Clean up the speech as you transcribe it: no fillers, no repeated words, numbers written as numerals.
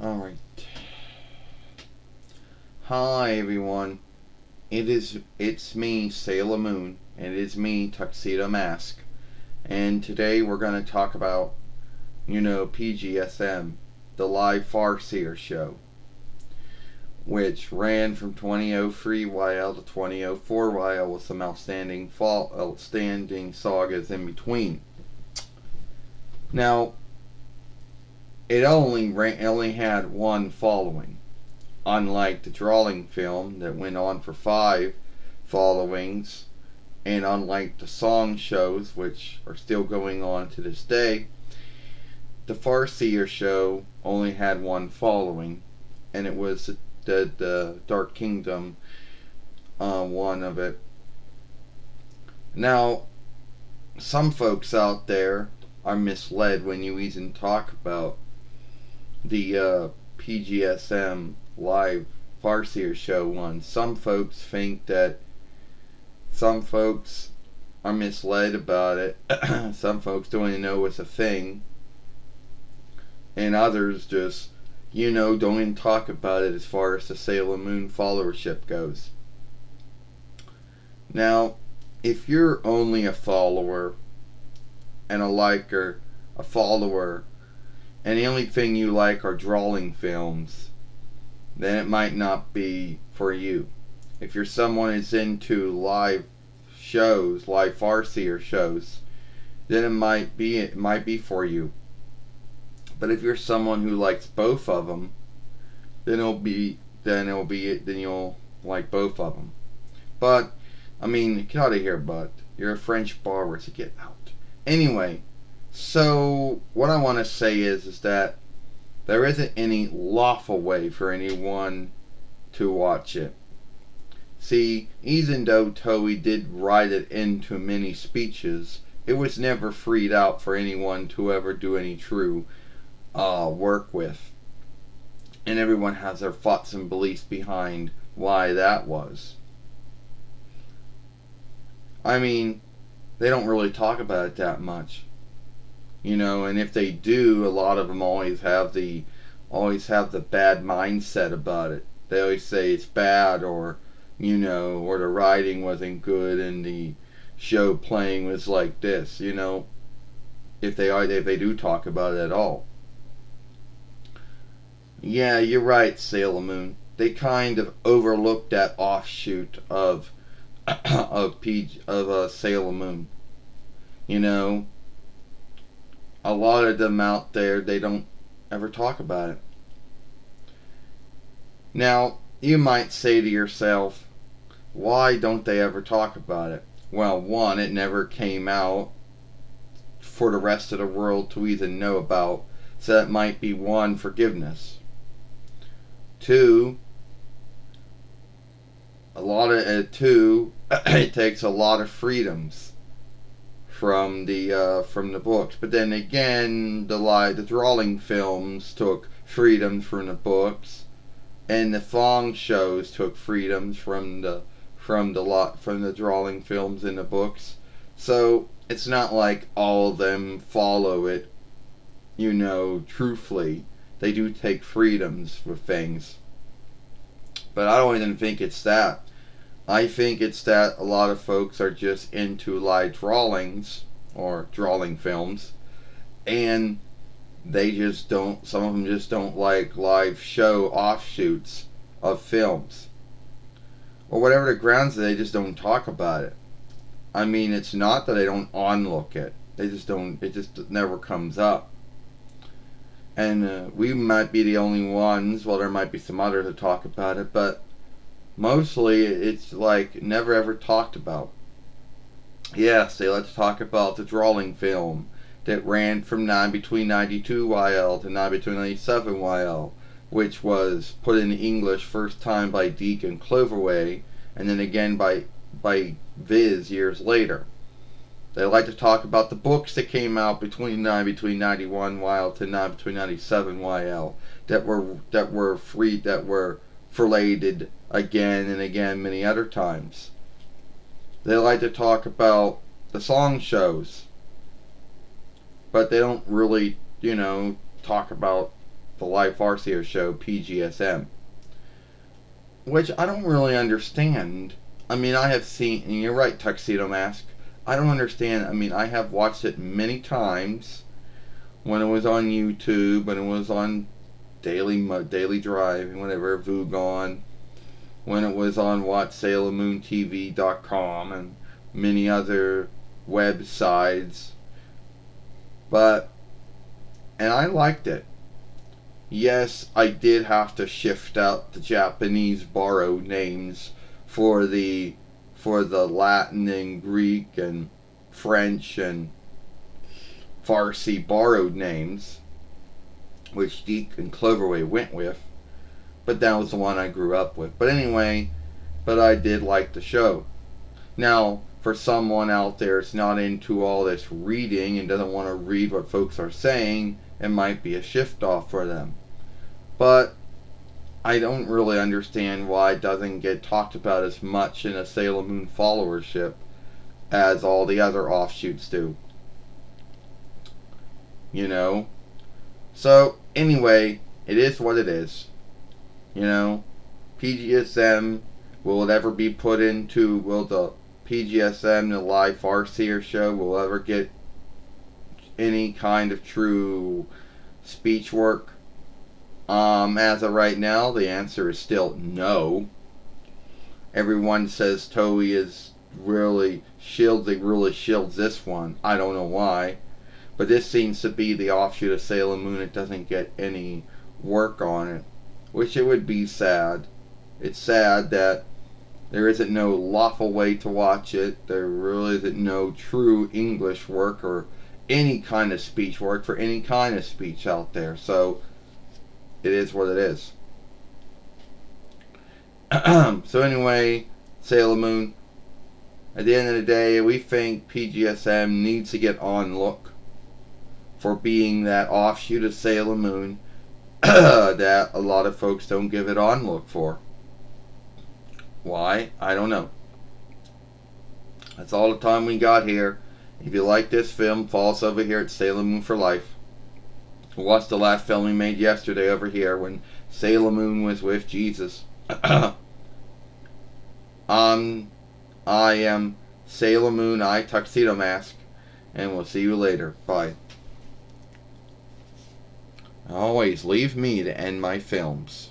Alright. Hi everyone. It's me, Sailor Moon, and it's me, Tuxedo Mask. And today we're gonna talk about, Pgsm, the live FARSEER show, which ran from 2003 YL to 2004 YL with some outstanding sagas in between. Now, it only had one following, unlike the drawing film that went on for 5 followings, and unlike the song shows, which are still going on to this day. The FARSEER show only had one following, and it was the Dark Kingdom one of it. Now, some folks out there are misled when you even talk about the Pgsm live FARSEER show one. Some folks are misled about it. Some folks don't even know it's a thing, and others just don't even talk about it as far as the Sailor Moon followership goes. Now, if you're only a follower and a liker, a follower, and the only thing you like are drawing films, then it might not be for you. If you're someone who's into live shows, live FARSEER shows, then it might be for you. But if you're someone who likes both of them, then you'll like both of them. But get out of here, but you're a French barber, so get out. Anyway, so what I want to say is that there isn't any lawful way for anyone to watch it. See, even though Toei did write it into many speeches, it was never freed out for anyone to ever do any true work with. And everyone has their thoughts and beliefs behind why that was. They don't really talk about it that much. And if they do, a lot of them always have the bad mindset about it. They always say it's bad, or or the writing wasn't good and the show playing was like this, if they do talk about it at all. Yeah, you're right, Sailor Moon. They kind of overlooked that offshoot of Sailor Moon. A lot of them out there, they don't ever talk about it. Now, you might say to yourself, why don't they ever talk about it? Well, one, it never came out for the rest of the world to even know about, so that might be one, forgiveness. Two, it takes a lot of freedoms from the books. But then again, the drawing films took freedoms from the books, and the song shows took freedoms from the drawing films and the books. So it's not like all of them follow it, truthfully. They do take freedoms for things. But I don't even think it's that. I think it's that a lot of folks are just into live drawings or drawing films, and some of them just don't like live show offshoots of films. Or whatever the grounds, they just don't talk about it. It's not that they don't onlook it. They just don't, it just never comes up. And we might be the only ones, well, there might be some others that talk about it, but mostly it's like never ever talked about. Yes, let's talk about the drawing film that ran from between 92 YL to between 97 YL, which was put in English first time by Deke and Cloverway, and then again by Viz years later. They like to talk about the books that came out between 91 YL to between 97 YL that were related again and again many other times. They like to talk about the song shows, but they don't really, talk about the live FARSEER show, Pgsm. Which I don't really understand. I mean, I have seen, and you're right, Tuxedo Mask. I don't understand. I mean, I have watched it many times when it was on YouTube, when it was on Daily Drive, whatever, Vugon, when it was on SailorMoonTV.com and many other websites. And I liked it. Yes, I did have to shift out the Japanese borrowed names for the Latin and Greek and French and Farsi borrowed names, which Deke and Cloverway went with, but that was the one I grew up with. But anyway, I did like the show. Now, for someone out there that's not into all this reading and doesn't want to read what folks are saying, it might be a shift off for them. But I don't really understand why it doesn't get talked about as much in a Sailor Moon followership as all the other offshoots do. You know? So, anyway, it is what it is. You know? Pgsm, will it ever be put into, will the Pgsm, the live FARSEER show, will ever get any kind of true speech work? As of right now, the answer is still no. Everyone says Toei is really shields this one. I don't know why. But this seems to be the offshoot of Sailor Moon. It doesn't get any work on it. Which it would be sad. It's sad that there isn't no lawful way to watch it. There really isn't no true English work or any kind of speech work for any kind of speech out there. So, it is what it is. So anyway, Sailor Moon, at the end of the day, we think Pgsm needs to get Onlook for being that offshoot of Sailor Moon that a lot of folks don't give it Onlook for. Why? I don't know. That's all the time we got here. If you like this film, follow us over here at Sailor Moon for Life. Watch the last film we made yesterday over here when Sailor Moon was with Jesus. I am Sailor Moon, Tuxedo Mask, and we'll see you later. Bye. Always leave me to end my films.